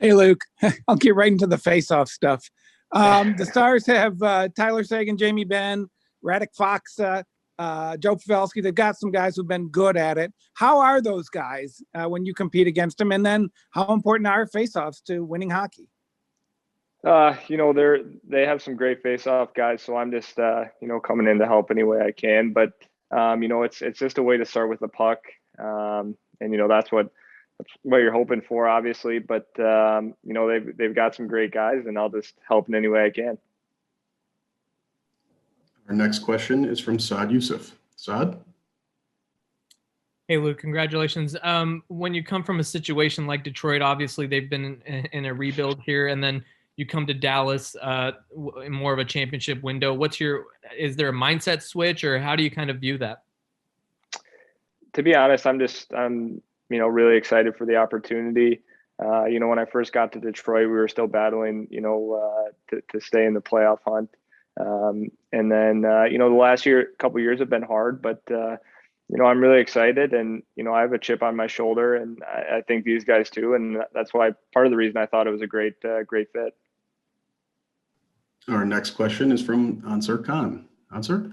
Hey, Luke. I'll get right into the face-off stuff. The Stars have Tyler Seguin, Jamie Benn, Radek Faksa, Joe Pavelski. They've got some guys who've been good at it. How are those guys when you compete against them? And then how important are face-offs to winning hockey? They have some great face-off guys, so I'm just coming in to help any way I can. But it's just a way to start with the puck, and that's what you're hoping for, obviously. But they've got some great guys, and I'll just help in any way I can. Our next question is from Saad Youssef. Saad? Hey, Luke, congratulations. When you come from a situation like Detroit, obviously they've been in a rebuild here, and then you come to Dallas in more of a championship window. Is there a mindset switch, or how do you kind of view that? To be honest, I'm really excited for the opportunity. When I first got to Detroit, we were still battling, to stay in the playoff hunt. And then, the last couple years have been hard, but, I'm really excited, and, I have a chip on my shoulder, and I think these guys too. And that's why part of the reason I thought it was a great fit. Our next question is from Ansar Khan. Ansar?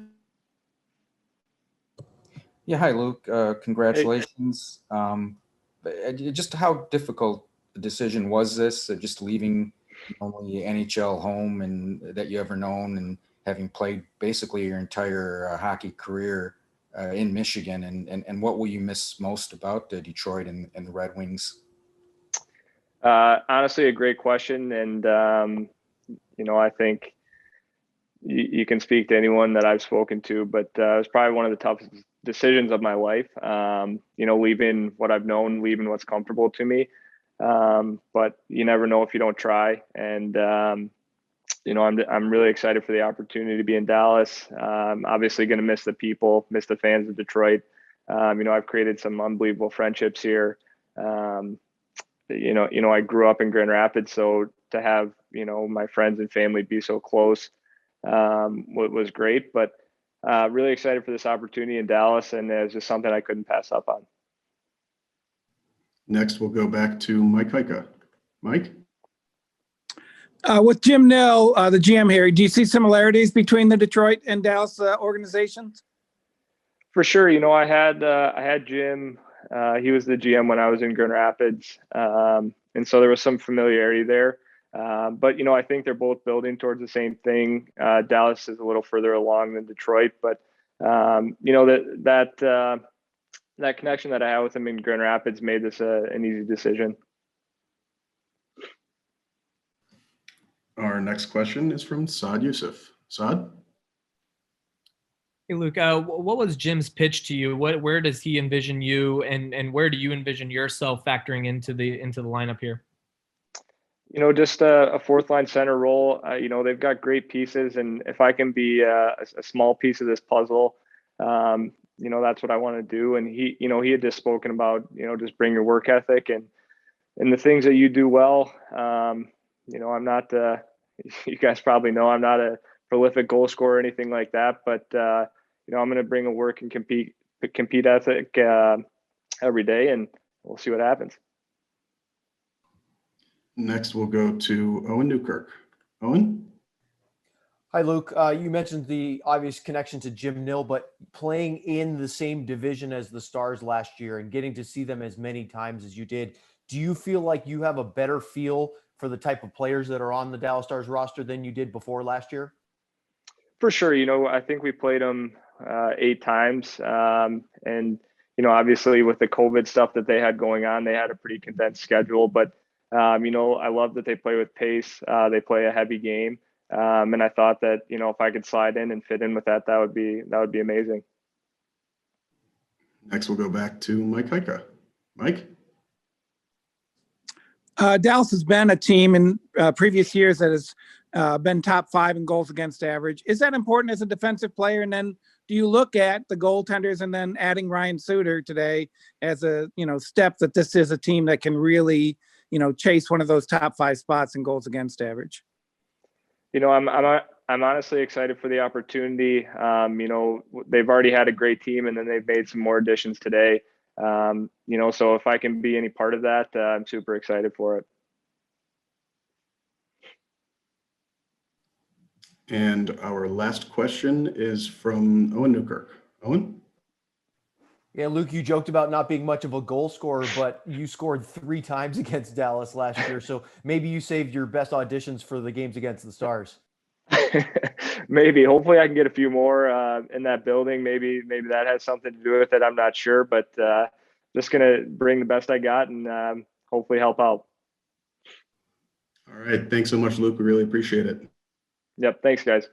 Yeah, hi, Luke. Congratulations. Just how difficult a decision was this, just leaving only NHL home and that you ever known, and having played basically your entire hockey career in Michigan, and what will you miss most about Detroit and the Red Wings? Honestly, a great question. And, I think you can speak to anyone that I've spoken to, but it was probably one of the toughest decisions of my life. Leaving what I've known, leaving what's comfortable to me. But you never know if you don't try. And, I'm really excited for the opportunity to be in Dallas. Obviously going to miss the people, miss the fans of Detroit. I've created some unbelievable friendships here. I grew up in Grand Rapids, so to have, my friends and family be so close was great. But really excited for this opportunity in Dallas, and it's just something I couldn't pass up on. Next, we'll go back to Mike Heika. Mike? With Jim Nill, the GM here, do you see similarities between the Detroit and Dallas organizations? For sure. I had Jim. He was the GM when I was in Grand Rapids, and so there was some familiarity there. But I think they're both building towards the same thing. Dallas is a little further along than Detroit, but that connection that I had with him in Grand Rapids made this an easy decision. Our next question is from Saad Youssef. Saad? Hey, Luke, what was Jim's pitch to you? Where does he envision you, and where do you envision yourself factoring into the lineup here? Just a fourth line center role. They've got great pieces, and if I can be a small piece of this puzzle, that's what I want to do. And he had just spoken about, just bring your work ethic and the things that you do well. I'm not, you guys probably know I'm not a prolific goal scorer or anything like that, but I'm going to bring a work and compete ethic every day, and we'll see what happens. Next, we'll go to Owen Newkirk. Owen? Hi, Luke. You mentioned the obvious connection to Jim Nill, but playing in the same division as the Stars last year and getting to see them as many times as you did, do you feel like you have a better feel for the type of players that are on the Dallas Stars roster than you did before last year? For sure. I think we played them 8 times. And, obviously with the COVID stuff that they had going on, they had a pretty condensed schedule. But, I love that they play with pace. They play a heavy game. And I thought that, if I could slide in and fit in with that, that would be amazing. Next, we'll go back to Mike Heika. Mike? Dallas has been a team in previous years that has been top 5 in goals against average. Is that important as a defensive player? And then do you look at the goaltenders and then adding Ryan Suter today as a step that this is a team that can really chase one of those top 5 spots in goals against average? I'm honestly excited for the opportunity. They've already had a great team, and then they've made some more additions today. So if I can be any part of that, I'm super excited for it. And our last question is from Owen Newkirk. Owen? Yeah, Luke, you joked about not being much of a goal scorer, but you scored 3 times against Dallas last year. So maybe you saved your best auditions for the games against the Stars. Maybe. Hopefully, I can get a few more in that building. Maybe that has something to do with it. I'm not sure, but just gonna bring the best I got and hopefully help out. All right. Thanks so much, Luke. We really appreciate it. Yep. Thanks, guys.